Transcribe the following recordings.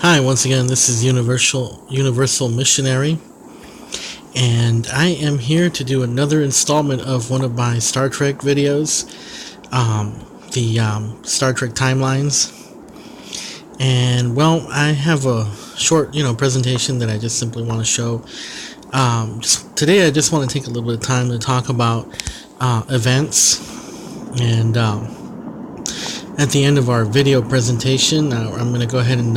Hi, once again, this is Universal Missionary, and I am here to do another installment of one of my Star Trek videos, the Star Trek Timelines. And well, I have a short, presentation that I just simply want to show. Today, I just want to take a little bit of time to talk about events, and at the end of our video presentation, I'm going to go ahead and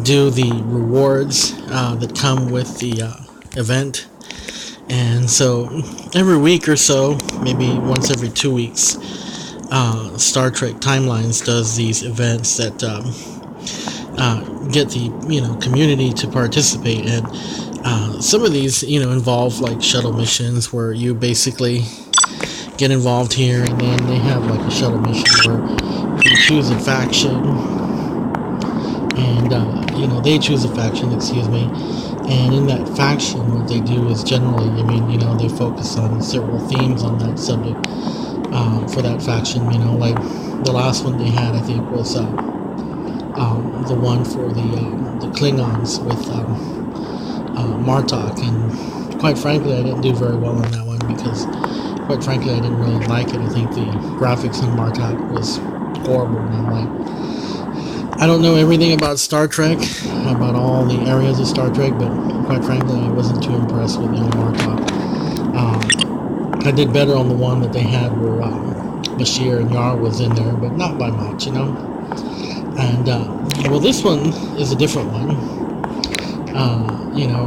do the rewards that come with the event. And so every week or so, maybe once every 2 weeks, Star Trek Timelines does these events that get the community to participate. And some of these involve like shuttle missions where you basically get involved here, and then they have like a shuttle mission where you choose a faction, and they choose a faction, excuse me, and in that faction what they do is generally, they focus on several themes on that subject for that faction. Like the last one they had, I think, was the one for the Klingons with Martok, and quite frankly I didn't do very well on that one because quite frankly I didn't really like it. I think the graphics on Martok was horrible, and I'm like, I don't know everything about Star Trek, about all the areas of Star Trek, but quite frankly, I wasn't too impressed with the old Martok. I did better on the one that they had where Bashir and Yar was in there, but not by much, And, well, this one is a different one.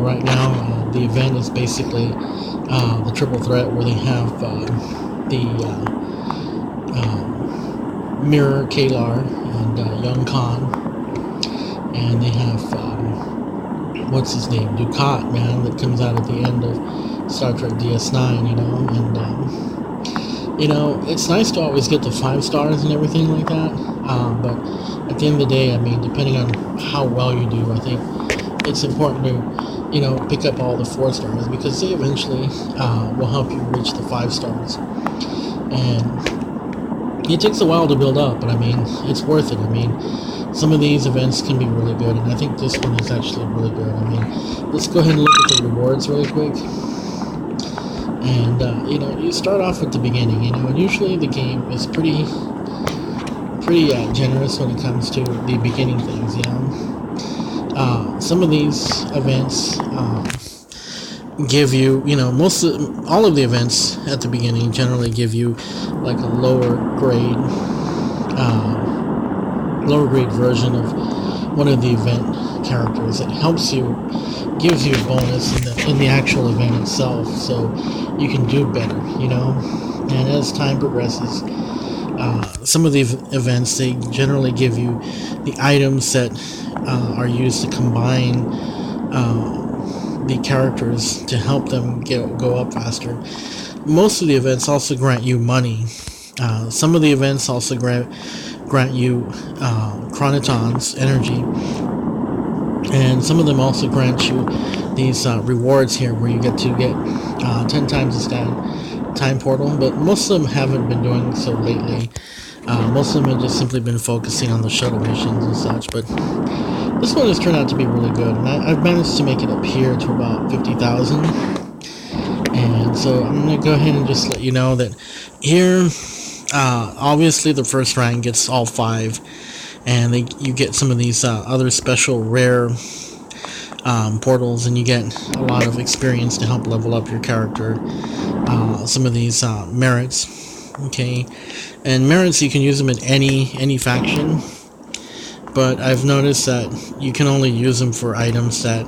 Right now, the event is basically the triple threat where they have the Mirror, Kalar, and Young Khan, and they have what's his name, Dukat, man, that comes out at the end of Star Trek DS9, and it's nice to always get the 5 stars and everything like that, but at the end of the day, depending on how well you do, I think it's important to pick up all the 4 stars, because they eventually will help you reach the 5 stars. And it takes a while to build up, but it's worth it. Some of these events can be really good, and I think this one is actually really good. Let's go ahead and look at the rewards really quick. And you start off at the beginning, and usually the game is pretty generous when it comes to the beginning things. Some of these events give you, all of the events at the beginning generally give you like a lower grade version of one of the event characters that helps you, gives you a bonus in the actual event itself, so you can do better, And as time progresses, some of the events, they generally give you the items that are used to combine the characters to help them go up faster. Most of the events also grant you money. Some of the events also grant you chronotons, energy, and some of them also grant you these rewards here where you get 10 times the time portal, but most of them haven't been doing so lately. Most of them have just simply been focusing on the shuttle missions and such, but this one has turned out to be really good, and I've managed to make it up here to about 50,000. And so I'm going to go ahead and just let you know that here, obviously the first rank gets all 5, and you get some of these other special rare portals, and you get a lot of experience to help level up your character. Some of these merits, okay, and merits, you can use them in any faction, but I've noticed that you can only use them for items that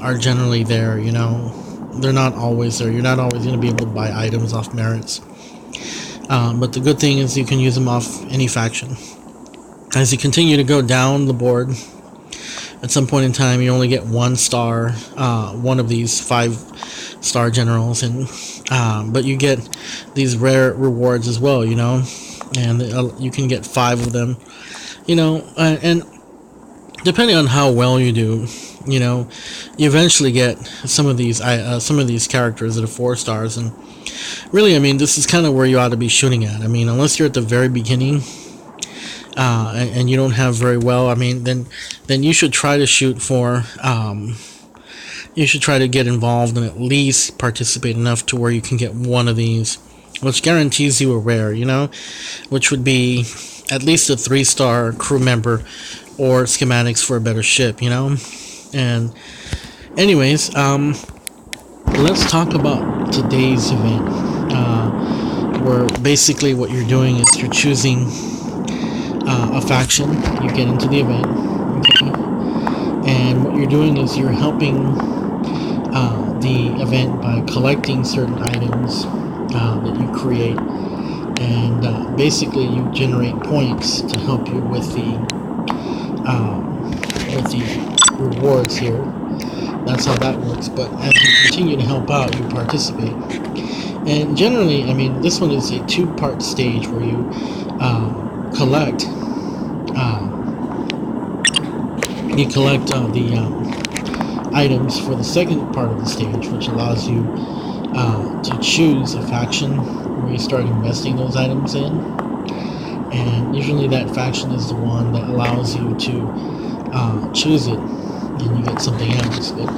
are generally there. They're not always there. You're not always going to be able to buy items off merits, but the good thing is you can use them off any faction. As you continue to go down the board, at some point in time you only get 1 star, one of these 5-star generals, and but you get these rare rewards as well, and you can get 5 of them, and depending on how well you do, you eventually get some of these characters that are 4 stars, and really, this is kind of where you ought to be shooting at. Unless you're at the very beginning, and you don't have very well, I mean, then you should try to shoot for. You should try to get involved and at least participate enough to where you can get one of these, which guarantees you a rare, which would be at least a 3-star crew member or schematics for a better ship. And anyways, let's talk about today's event, where basically what you're doing is you're choosing a faction. You get into the event, okay? And what you're doing is you're helping the event by collecting certain items that you create, and basically you generate points to help you with the rewards here. That's how that works. But as you continue to help out, you participate. And generally, I mean, this one is a 2-part stage where you collect the items for the second part of the stage, which allows you to choose a faction where you start investing those items in. And usually that faction is the one that allows you to choose it, and you get something else. But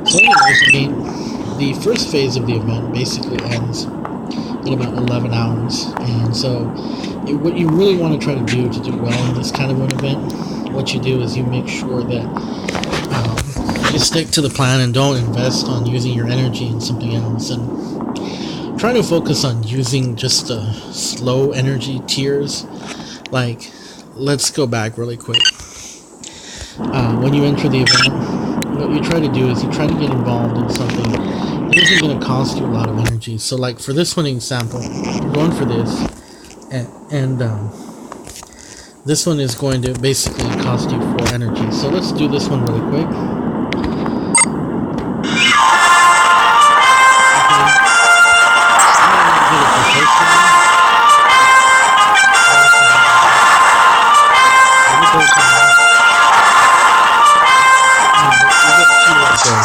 so anyways, I mean, the first phase of the event basically ends in about 11 hours. And so what you really want to try to do well in this kind of an event, what you do is you make sure that you stick to the plan and don't invest on using your energy in something else, and try to focus on using just the slow energy tiers. Like, let's go back really quick. When you enter the event, what you try to do is you try to get involved in something that isn't going to cost you a lot of energy. So like for this one example, you're going for this, and this one is going to basically cost you 4 energy. So let's do this one really quick.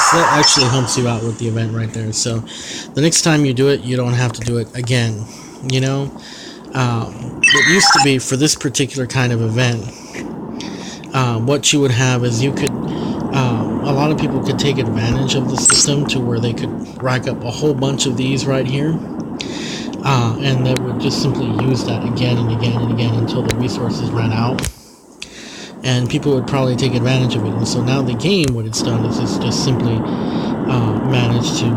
So that actually helps you out with the event right there. So the next time you do it, you don't have to do it again. It used to be for this particular kind of event, what you would have is you could, a lot of people could take advantage of the system to where they could rack up a whole bunch of these right here, and they would just simply use that again and again and again until the resources ran out. And people would probably take advantage of it. And so now the game, what it's done is it's just simply managed to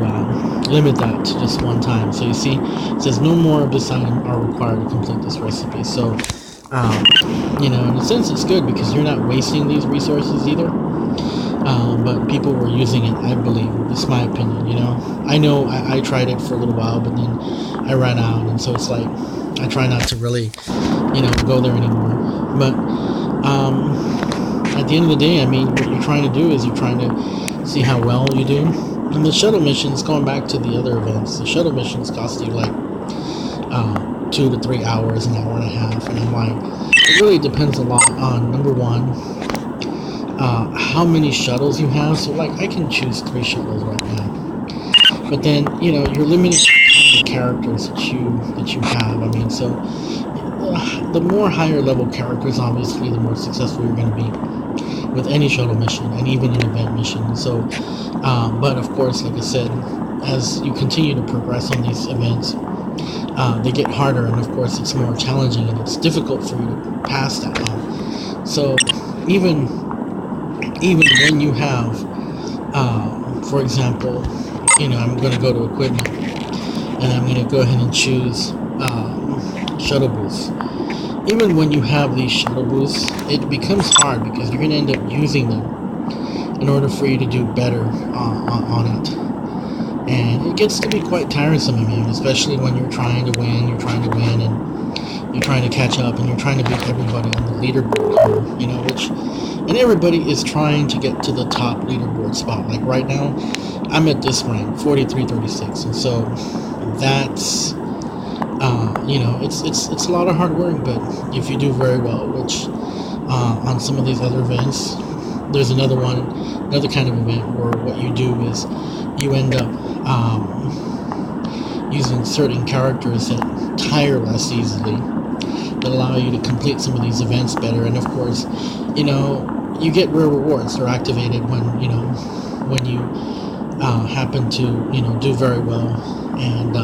limit that to just one time. So you see, it says no more of this item are required to complete this recipe. So, in a sense, it's good because you're not wasting these resources either. But people were using it, I believe. This is my opinion, I know I tried it for a little while, but then I ran out. And so it's like, I try not to really, go there anymore. But at the end of the day, I mean, what you're trying to do is you're trying to see how well you do. And the shuttle missions, going back to the other events, the shuttle missions cost you like 2 to 3 hours, an hour and a half. And I'm like, it really depends a lot on, number one, how many shuttles you have. So like, I can choose 3 shuttles right now. But then, you're limited to the characters that you have. I mean, so the more higher level characters, obviously, the more successful you're going to be with any shuttle mission and even an event mission. So, but of course, like I said, as you continue to progress on these events, they get harder, and of course, it's more challenging and it's difficult for you to pass that on. So, even when you have, for example, I'm going to go to equipment, and I'm going to go ahead and choose shuttle boosts. Even when you have these shuttle boosts, it becomes hard because you're going to end up using them in order for you to do better on it. And it gets to be quite tiresome, I mean, especially when you're trying to win, and you're trying to catch up, and you're trying to beat everybody on the leaderboard here, and everybody is trying to get to the top leaderboard spot. Like right now, I'm at this rank, 43-36, and so that's, it's a lot of hard work, but if you do very well, which on some of these other events, there's another kind of event where what you do is you end up using certain characters that tire less easily, that allow you to complete some of these events better. And of course, you know, you get rare rewards. They're activated when when you happen to do very well and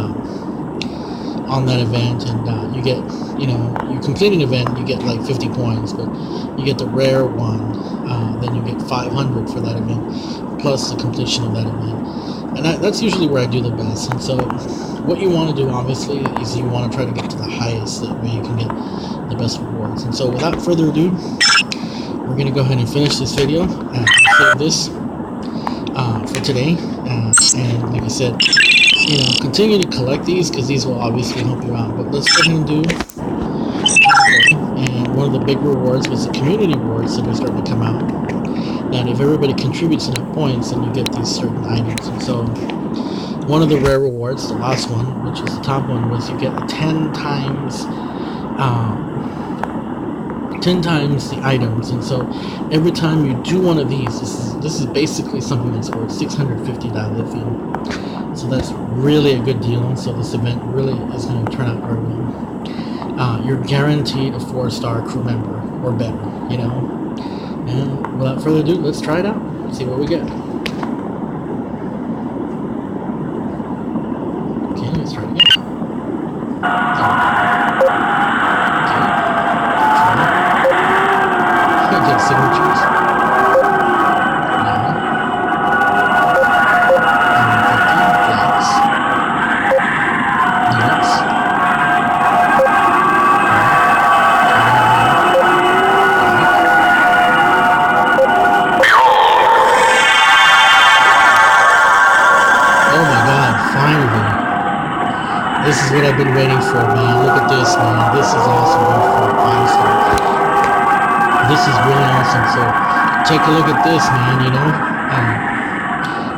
on that event, and you get you complete an event, you get like 50 points, but you get the rare one, then you get 500 for that event plus the completion of that event. And that's usually where I do the best. And so what you want to do, obviously, is you want to try to get to the highest, that way you can get the best rewards. And so without further ado, we're going to go ahead and finish this video and save this for today. And like I said, continue to collect these, because these will obviously help you out. But let's go ahead and do and one of the big rewards was the community rewards that are starting to come out. And if everybody contributes enough points, then you get these certain items. And so one of the rare rewards, the last one, which is the top one, was you get 10 times 10 times the items. And so every time you do one of these, this is basically something that's worth 650 dilithium. So that's really a good deal. And so this event really is going to turn out very well. You're guaranteed a 4-star crew member or better, And without further ado, let's try it out. See what we get. Okay, let's try it again. Get signatures. This is what I've been waiting for, man. Look at this, man. This is awesome. This is really awesome. So take a look at this, man.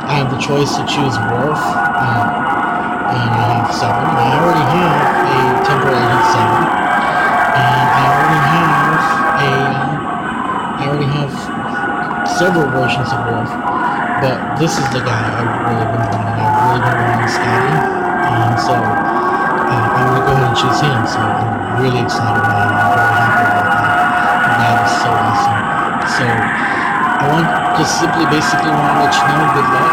I have the choice to choose Wharf, and I have 7. I already have a temporary Agent 7, and I already have several versions of Wharf. But this is the guy I've really been wanting. I've really been wanting Scotty, and so I'm going to go ahead and choose him. So I'm really excited, man. I'm very happy about that. That is so awesome. So I want just basically want to let you know, good luck.